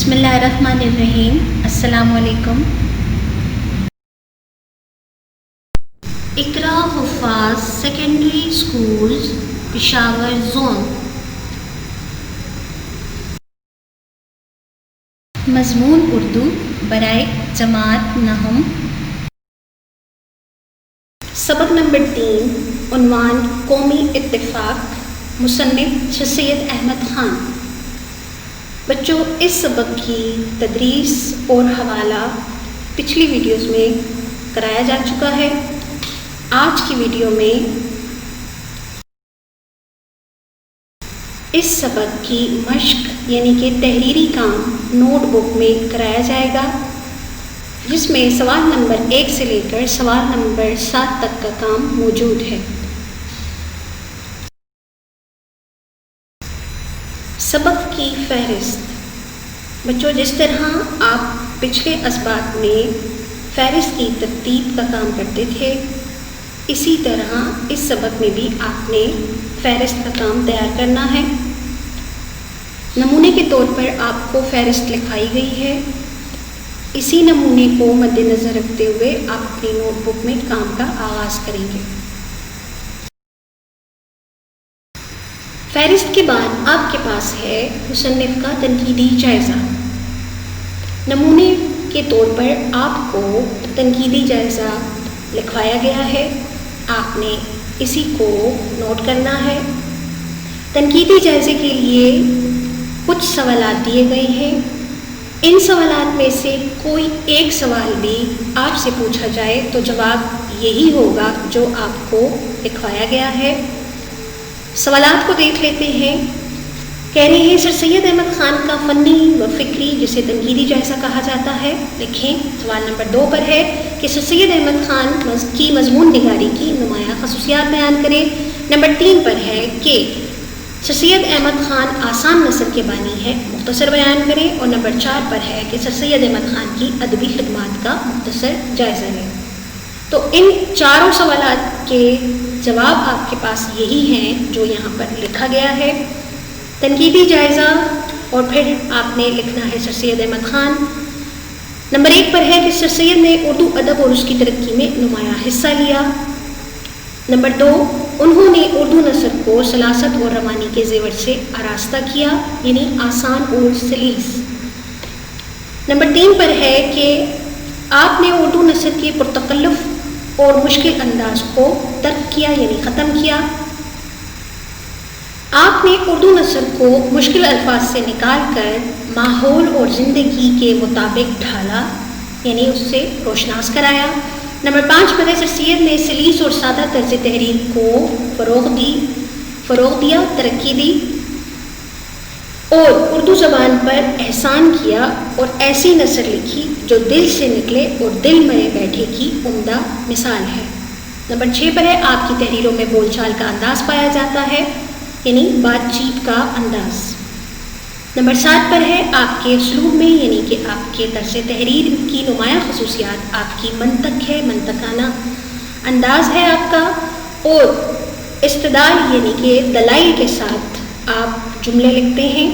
بسم اللہ الرحمن الرحیم۔ السلام علیکم۔ اقرا حفاظ سیکنڈری اسکولز پشاور زون۔ مضمون اردو برائے جماعت نہم۔ سبق نمبر 3، عنوان قومی اتفاق، مصنف شاہ سید احمد خان۔ بچوں، اس سبق کی تدریس اور حوالہ پچھلی ویڈیوز میں کرایا جا چکا ہے۔ آج کی ویڈیو میں اس سبق کی مشق یعنی کہ تحریری کام نوٹ بک میں کرایا جائے گا، جس میں سوال نمبر 1 سے لے کر سوال نمبر 7 تک کا کام موجود ہے۔ سبق کی فہرست۔ بچوں، جس طرح آپ پچھلے اسباق میں فہرست کی ترتیب کا کام کرتے تھے، اسی طرح اس سبق میں بھی آپ نے فہرست کا کام تیار کرنا ہے۔ نمونے کے طور پر آپ کو فہرست لکھوائی گئی ہے۔ اسی نمونے کو مد نظر رکھتے ہوئے آپ اپنی نوٹ بک میں کام کا آغاز کریں گے۔ فہرست کے بعد آپ کے پاس ہے مصنف کا تنقیدی جائزہ۔ نمونے کے طور پر آپ کو تنقیدی جائزہ لکھوایا گیا ہے، آپ نے اسی کو نوٹ کرنا ہے۔ تنقیدی جائزے کے لیے کچھ سوالات دیے گئے ہیں۔ ان سوالات میں سے کوئی ایک سوال بھی آپ سے پوچھا جائے تو جواب یہی ہوگا جو آپ کو لکھوایا گیا ہے۔ سوالات کو دیکھ لیتے ہیں۔ کہہ رہے ہیں سر سید احمد خان کا فنی و فکری جسے تنقیدی جائزہ کہا جاتا ہے، لکھیں۔ سوال نمبر 2 پر ہے کہ سر سید احمد خان کی مضمون نگاری کی نمایاں خصوصیات بیان کریں۔ نمبر 3 پر ہے کہ سر سید احمد خان آسان نثر کے بانی ہے، مختصر بیان کریں۔ اور نمبر 4 پر ہے کہ سر سید احمد خان کی ادبی خدمات کا مختصر جائزہ لیں۔ تو ان چاروں سوالات کے جواب آپ کے پاس یہی ہیں جو یہاں پر لکھا گیا ہے۔ تنقیدی جائزہ اور پھر آپ نے لکھنا ہے سر سید احمد خان۔ نمبر 1 پر ہے کہ سر سید نے اردو ادب اور اس کی ترقی میں نمایاں حصہ لیا۔ نمبر 2، انہوں نے اردو نثر کو سلاست اور روانی کے زیور سے آراستہ کیا، یعنی آسان اور سلیس۔ نمبر 3 پر ہے کہ آپ نے اردو نثر کے پرتکلف اور مشکل انداز کو ترک کیا، یعنی ختم کیا۔ آپ نے اردو نثر کو مشکل الفاظ سے نکال کر ماحول اور زندگی کے مطابق ڈھالا، یعنی اس سے روشناس کرایا۔ نمبر 5 پر ہے سر سید نے سلیس اور سادہ طرز تحریر کو فروغ دیا، ترقی دی اور اردو زبان پر احسان کیا اور ایسی نثر لکھی جو دل سے نکلے اور دل میں بیٹھے کی عمدہ مثال ہے۔ نمبر 6 پر ہے آپ کی تحریروں میں بول چال کا انداز پایا جاتا ہے، یعنی بات چیت کا انداز۔ نمبر 7 پر ہے آپ کے اسلوب میں، یعنی کہ آپ کے طرز تحریر کی نمایاں خصوصیات آپ کی منطق ہے، منطقانہ انداز ہے آپ کا، اور استدلال یعنی کہ دلائل کے ساتھ آپ جملے لکھتے ہیں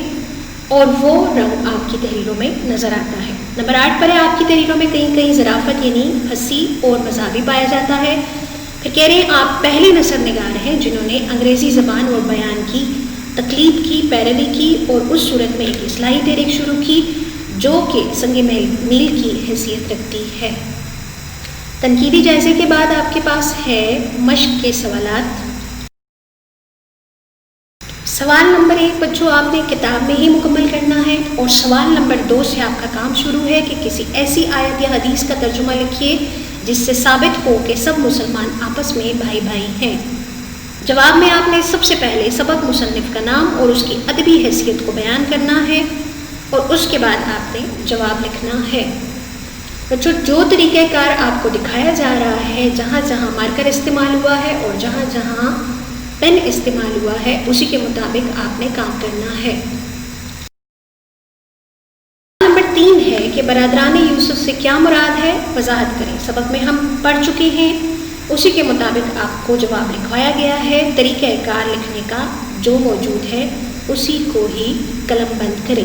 اور وہ رنگ آپ کی تحریروں میں نظر آتا ہے۔ نمبر 8 پر ہے آپ کی تحریروں میں کہیں کہیں ظرافت یعنی ہنسی اور مزاح بھی پایا جاتا ہے۔ پھر کہہ رہے ہیں آپ پہلے نثر نگار ہیں جنہوں نے انگریزی زبان اور بیان کی تقلید کی، پیروی کی اور اس صورت میں ایک اصلاحی تحریک شروع کی جو کہ سنگ میل کی حیثیت رکھتی ہے۔ تنقیدی جائزے کے بعد آپ کے پاس ہے مشق کے سوالات۔ سوال نمبر 1 بچوں آپ نے کتاب میں ہی مکمل کرنا ہے، اور سوال نمبر 2 سے آپ کا کام شروع ہے کہ کسی ایسی آیت یا حدیث کا ترجمہ لکھیے جس سے ثابت ہو کہ سب مسلمان آپس میں بھائی بھائی ہیں۔ جواب میں آپ نے سب سے پہلے سبق مصنف کا نام اور اس کی ادبی حیثیت کو بیان کرنا ہے، اور اس کے بعد آپ نے جواب لکھنا ہے۔ بچوں، جو طریقہ کار آپ کو دکھایا جا رہا ہے، جہاں جہاں مارکر استعمال ہوا ہے اور جہاں جہاں پین استعمال ہوا ہے، اسی کے مطابق آپ نے کام کرنا ہے۔ نمبر 3 ہے کہ برادران یوسف سے کیا مراد ہے، وضاحت کریں۔ سبق میں ہم پڑھ چکے ہیں، اسی کے مطابق آپ کو جواب لکھوایا گیا ہے۔ طریقہ کار لکھنے کا جو موجود ہے اسی کو ہی قلم بند کریں۔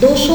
200